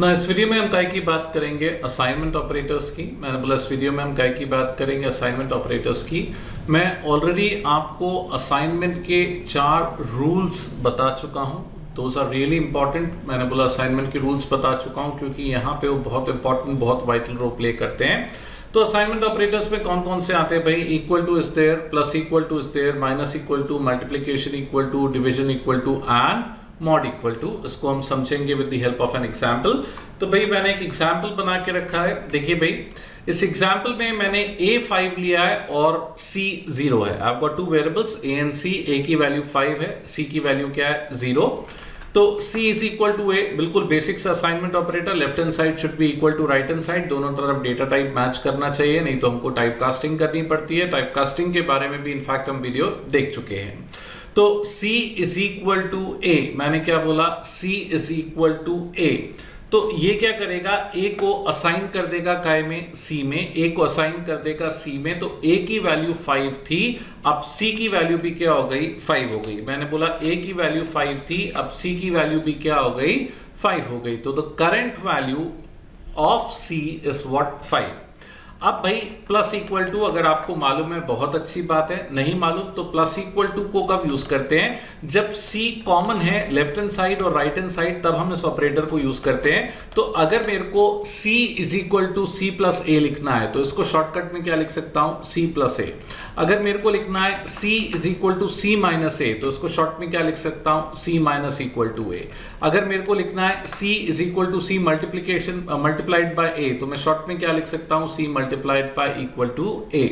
ना इस वीडियो में हम काय की बात करेंगे असाइनमेंट ऑपरेटर्स की। मैंने बोला इस वीडियो में हम काय की बात करेंगे असाइनमेंट ऑपरेटर्स की। मैं ऑलरेडी आपको असाइनमेंट के 4 रूल्स बता चुका हूं। Those are really important. मैंने बोला असाइनमेंट के रूल्स बता चुका हूं क्योंकि यहाँ पे वो बहुत इंपॉर्टेंट, बहुत वाइटल रोल प्ले करते हैं। तो असाइनमेंट ऑपरेटर्स में कौन कौन से आते हैं भाई? Equal to is there, plus equal to is there, minus equal to, multiplication equal to, division equal to and mod equal to. इसको हम समझेंगे with the help of an example. तो भाई मैंने एक एग्जांपल बना के रखा है। देखिए भाई इस एग्जांपल में मैंने a5 लिया है और c 0 है। I have got 2 variables a and c। a की वैल्यू 5 है, c की वैल्यू क्या है? 0। तो c is equal to a, बिल्कुल बेसिक सा assignment operator. Left hand side should be equal to right hand side. दोनों तरफ डेटा टाइप मैच करना चाहिए, नहीं तो हमको टाइप कास्टिंग करनी पड़ती है। टाइप कास्टिंग के बारे में भी इनफैक्ट हम वीडियो देख चुके हैं। तो c is equal to a, मैंने क्या बोला? c is equal to a। तो ये क्या करेगा? a को असाइन कर देगा काय में? c में। a को असाइन कर देगा c में। तो a की वैल्यू 5 थी, अब c की वैल्यू भी क्या हो गई? 5 हो गई। मैंने बोला a की वैल्यू 5 थी, अब c की वैल्यू भी क्या हो गई? 5 हो गई। तो the current value of c is what? 5। अब भाई प्लस इक्वल टू अगर आपको मालूम है बहुत अच्छी बात है, नहीं मालूम तो प्लस इक्वल टू को कब यूज करते हैं? जब c कॉमन है लेफ्ट हैंड साइड और राइट हैंड साइड, तब हम इस ऑपरेटर को यूज करते हैं। तो अगर मेरे को c is equal to c plus a लिखना है तो इसको शॉर्टकट में क्या लिख सकता हूं? c plus a। अगर मेरे को लिखना है c is equal to c minus a तो इसको शॉर्ट में क्या लिख सकता हूं? c minus equal to a। अगर मेरे को लिखना है c is equal to c multiplication multiplied by a तो मैं शॉर्ट में क्या लिख सकता हूं? c multiplied by equal to a।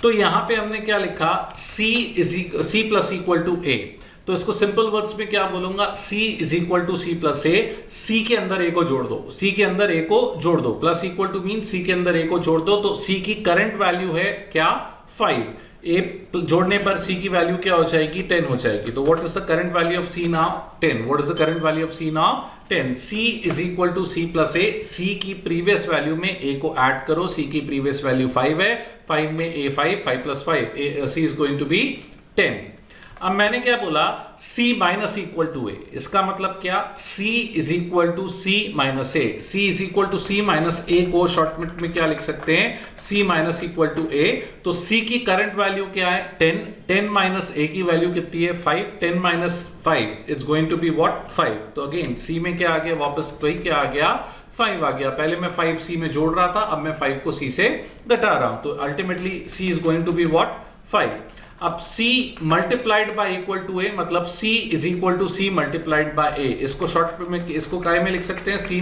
तो यहां पे हमने क्या लिखा? c plus equal to a। तो इसको सिंपल वर्ड्स में क्या बोलूंगा? c is equal to c plus a। c के अंदर a को जोड़ दो, c के अंदर a को जोड़ दो। Plus equal to mean c के अंदर a को जोड़ दो। तो c की करंट वैल्यू है क्या? 5। a जोड़ने पर c की वैल्यू क्या हो जाएगी? 10 हो जाएगी। तो what is the current value of c now? 10। What is the current value of c now? 10। c is equal to c plus a। c की प्रीवियस वैल्यू में a को ऐड करो। c की प्रीवियस वैल्यू 5 है, 5 में a 5 plus 5, c is going to be 10। अब मैंने क्या बोला? c minus equal to a। इसका मतलब क्या? c is equal to c minus a। c is equal to c minus a को शॉर्टकट में क्या लिख सकते हैं? c minus equal to a। तो c की करंट वैल्यू क्या है? 10। 10 माइनस a की वैल्यू कितनी है? 5। 10 minus 5 it's going to be what? 5। तो अगेन c में क्या आ गया? वापस वही क्या आ गया? 5 आ गया। पहले मैं 5 c में जोड़ रहा था, अब मैं 5 को c से घटा रहा हूं। तो ultimately c is going to be what? 5। अब c multiplied by equal to a, मतलब c is equal to c multiplied by a। इसको शॉर्ट में इसको काय में लिख सकते हैं? c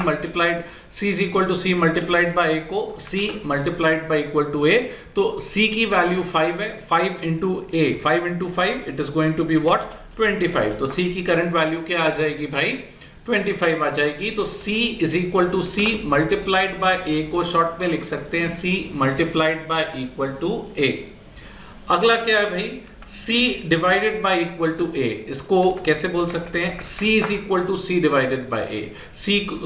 is equal to c multiplied by a को c multiplied by equal to a। तो c की वैल्यू 5 है, 5 into a, 5 into 5 it is going to be what? 25। तो c की करंट वैल्यू क्या आ जाएगी भाई? 25 आ जाएगी। तो c is equal to c multiplied by a को शॉर्ट में लिख सकते हैं c multiplied by equal to a। अगला क्या है भाई? c divided by equal to a। इसको कैसे बोल सकते हैं? c is equal to c divided by a।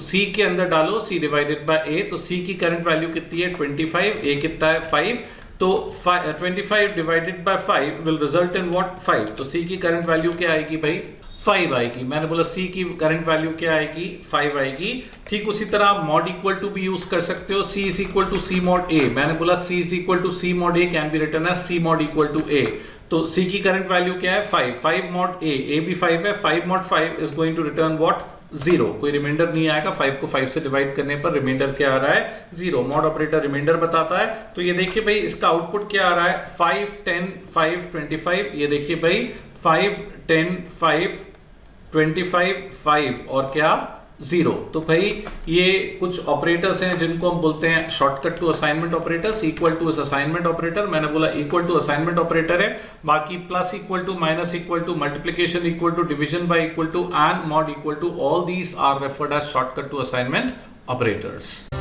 c के अंदर डालो c डिवाइडेड बाय a। तो c की करंट वैल्यू कितनी है? 25। a कितना है? 5। तो 25 divided bye 5 will result in what? 5। तो c की करंट वैल्यू क्या आएगी भाई? 5 आएगी। मैंने बोला c की करंट वैल्यू क्या आएगी? 5 आएगी। ठीक उसी तरह आप मॉड इक्वल टू भी यूज कर सकते हो। c is equal to c mod a। मैंने बोला c is equal to c mod a can be written as c mod equal to a। तो c की करंट वैल्यू क्या है? 5। 5 मॉड a भी 5 है। 5 mod 5 is going to return what? 0। कोई reminder नहीं आएगा। 5 को 5 से डिवाइड करने पर रिमाइंडर क्या आ रहा है? 0। मॉड ऑपरेटर रिमाइंडर बताता है। तो ये देखिए भाई इसका आउटपुट क्या आ रहा है? 5 10 5 25। ये देखिए भाई 5 10 5 25 5 और क्या? 0। तो भाई ये कुछ ऑपरेटर्स हैं जिनको हम बोलते हैं shortcut to assignment operators. Equal to is assignment operator. मैंने बोला इक्वल टू असाइनमेंट ऑपरेटर है। बाकी plus equal to, minus equal to, multiplication equal to, division by equal to and mod equal to, all these are referred as shortcut to assignment operators.